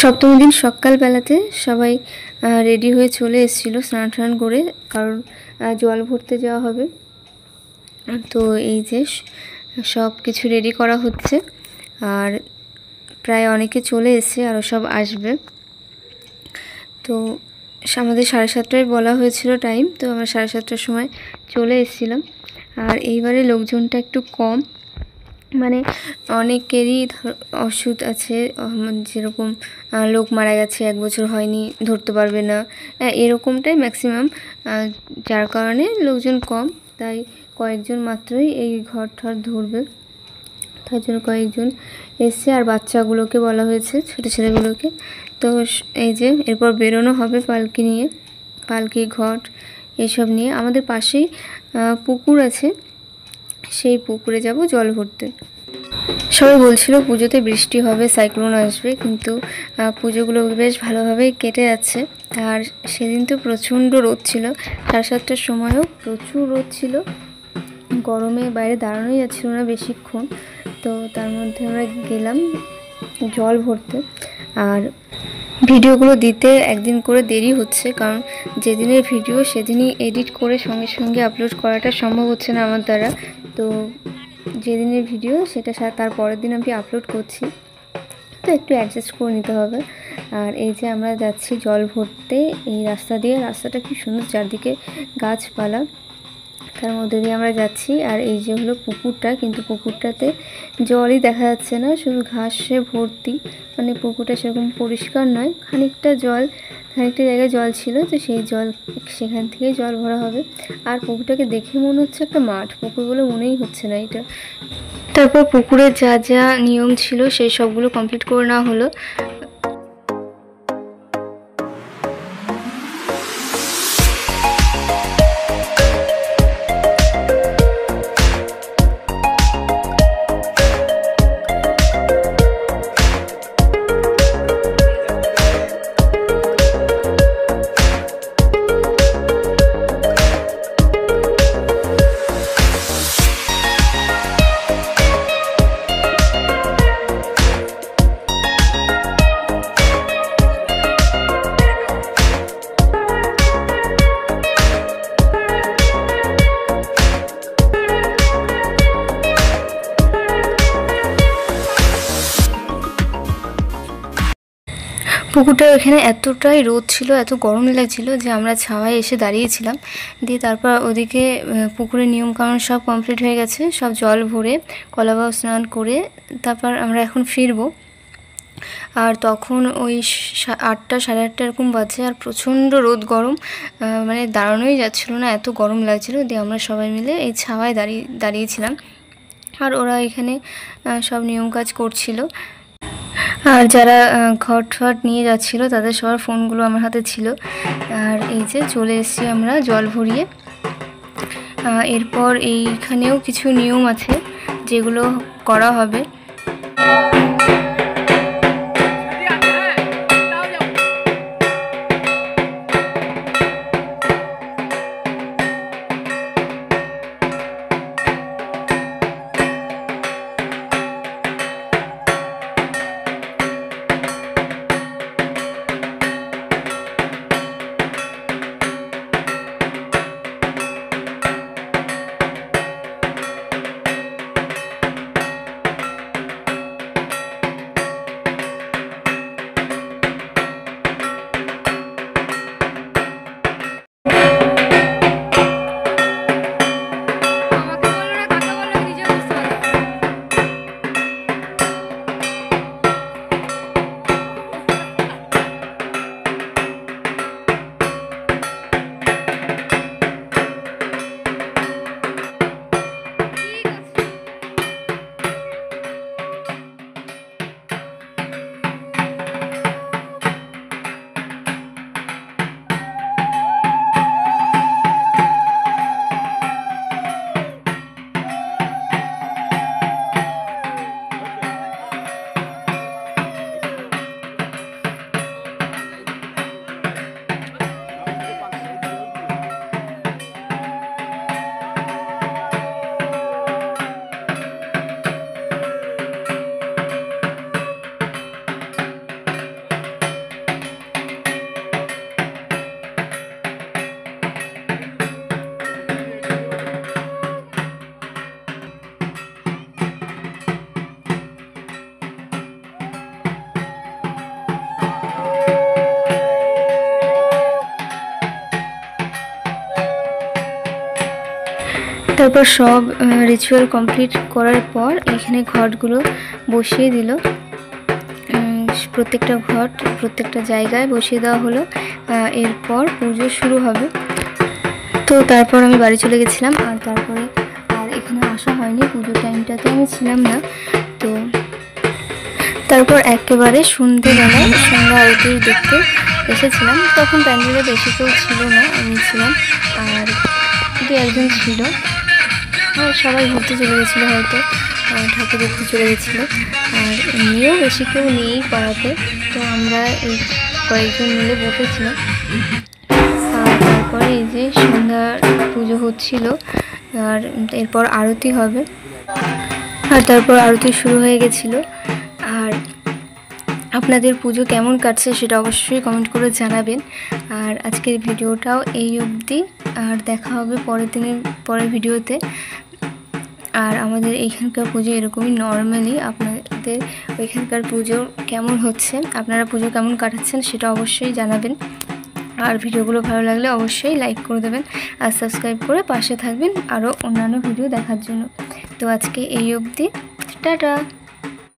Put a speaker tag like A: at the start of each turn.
A: সপ্তমী দিন সকালবেলাতে সবাই রেডি হয়ে চলে এসেছিল স্নান টান করে, কারণ জল ভরতে যাওয়া হবে। তো এই যে সব কিছু রেডি করা হচ্ছে, আর প্রায় অনেকে চলে এসেছে, আরও সব আসবে। তো আমাদের 7:30টায় বলা হয়েছিল টাইম, তো আমরা 7:30টার সময় চলে এসেছিলাম। আর এইবারে লোকজনটা একটু কম, মানে অনেকেরই ওষুধ আছে, যেরকম লোক মারা গেছে 1 বছর হয়নি, ধরতে পারবে না, এরকমটাই ম্যাক্সিমাম, যার কারণে লোকজন কম। তাই কয়েকজন মাত্রই এই ঘর ঠর ধরবে, তার জন্য কয়েকজন এসছে। আর বাচ্চাগুলোকে বলা হয়েছে, ছোটো ছেলেগুলোকে। তো এই যে এরপর বেরোনো হবে পালকি নিয়ে, পালকি ঘট এসব নিয়ে। আমাদের পাশেই পুকুর আছে, সেই পুকুরে যাব জল ভরতে। সবাই বলছিল পুজোতে বৃষ্টি হবে, সাইক্লোন আসবে, কিন্তু পুজোগুলো বেশ ভালোভাবেই কেটে যাচ্ছে। আর সেদিন তো প্রচণ্ড রোদ ছিল, 7:30টার সময়ও প্রচুর রোদ ছিল, গরমে বাইরে দাঁড়ানোই যাচ্ছিল না বেশিক্ষণ। তো তার মধ্যে আমরা গেলাম জল ভরতে। আর ভিডিওগুলো দিতে একদিন করে দেরি হচ্ছে, কারণ যেদিনের ভিডিও সেদিনই এডিট করে সঙ্গে সঙ্গে আপলোড করাটা সম্ভব হচ্ছে না আমার দ্বারা। তো যেদিনের ভিডিও সেটা তার পরের দিন আমি আপলোড করছি, তো একটু অ্যাডজাস্ট করে নিতে হবে। আর এই যে আমরা যাচ্ছি জল ভরতে এই রাস্তা দিয়ে, রাস্তাটা কি সুন্দর, চারদিকে গাছপালা, তার মধ্যে দিয়ে আমরা যাচ্ছি। আর এই যে হলো পুকুরটা, কিন্তু পুকুরটাতে জলই দেখা যাচ্ছে না, শুধু ঘাসে ভর্তি, মানে পুকুরটা সেরকম পরিষ্কার নয়, খানিকটা জায়গায় জল ছিল, তো সেই জল সেখান থেকে জল ভরা হবে। আর পুকুরটাকে দেখে মনে হচ্ছে একটা মাঠ, পুকুর বলে মনেই হচ্ছে না এটা। তারপর পুকুরের যা যা নিয়ম ছিল সেই সবগুলো কমপ্লিট করে নেওয়া হলো। পুকুরটার এখানে এতটাই রোদ ছিল, এত গরম লাগছিল যে আমরা ছাওয়ায় এসে দাঁড়িয়েছিলাম। দিয়ে তারপর ওদিকে পুকুরের নিয়মকানুন সব কমপ্লিট হয়ে গেছে, সব জল ভরে কলাবাও স্নান করে তারপর আমরা এখন ফিরবো। আর তখন ওই 8টা 8:30 এরকম বাজে, আর প্রচণ্ড রোদ, গরম, মানে দাঁড়ানোই যাচ্ছিলো না, এত গরম লাগছিল। দিয়ে আমরা সবাই মিলে এই ছাওয়ায় দাঁড়িয়েছিলাম। আর ওরা এখানে সব নিয়ম কাজ করছিল। আর যারা ঘট নিয়ে যাচ্ছিলো তাদের সবার ফোনগুলো আমার হাতে ছিল। আর এই যে চলে এসেছি আমরা জল ভরিয়ে। এরপর এইখানেও কিছু নিয়ম আছে যেগুলো করা হবে। তারপর সব রিচুয়াল কমপ্লিট করার পর এখানে ঘটগুলো বসিয়ে দিল। প্রত্যেকটা ঘট প্রত্যেকটা জায়গায় বসিয়ে দেওয়া হলো। এরপর পুজো শুরু হবে। তো তারপর আমি বাড়ি চলে গেছিলাম। আর তারপরে আর এখানে আসা হয়নি, পুজোর টাইমটাতে আমি ছিলাম না। তো তারপর একেবারে সন্ধ্যেবেলায় সন্ধ্যা আরতি দেখতে এসেছিলাম। তখন প্যান্ডেলে বেশি কেউ ছিল না, আমি ছিলাম আর দু একজন ছিল। আর সবাই ঘুরতে চলে গেছিলো, হয়তো ঠাকুর দেখতে চলে গেছিলো। আর এমনিও বেশি কেউ নেই পাড়াতে। তো আমরা এই কয়েকজন মিলে বসেছিলাম। আর তারপরে এই যে সন্ধ্যার পুজো হচ্ছিল, আর এরপর আরতি হবে। আর তারপর আরতি শুরু হয়ে গেছিলো। আর আপনাদের পুজো কেমন কাটছে সেটা অবশ্যই কমেন্ট করে জানাবেন। আর আজকের ভিডিওটাও এই অবধি, আর দেখা হবে পরের ভিডিওতে। আর আমাদের এইখানকার পুজো এরকমই নর্মালি। আপনাদের ওইখানকার পুজো কেমন হচ্ছে, আপনারা পুজো কেমন কাটাচ্ছেন সেটা অবশ্যই জানাবেন। আর ভিডিওগুলো ভালো লাগলে অবশ্যই লাইক করে দেবেন আর সাবস্ক্রাইব করে পাশে থাকবেন আরও অন্যান্য ভিডিও দেখার জন্য। তো আজকে এই অবধি, টাটা।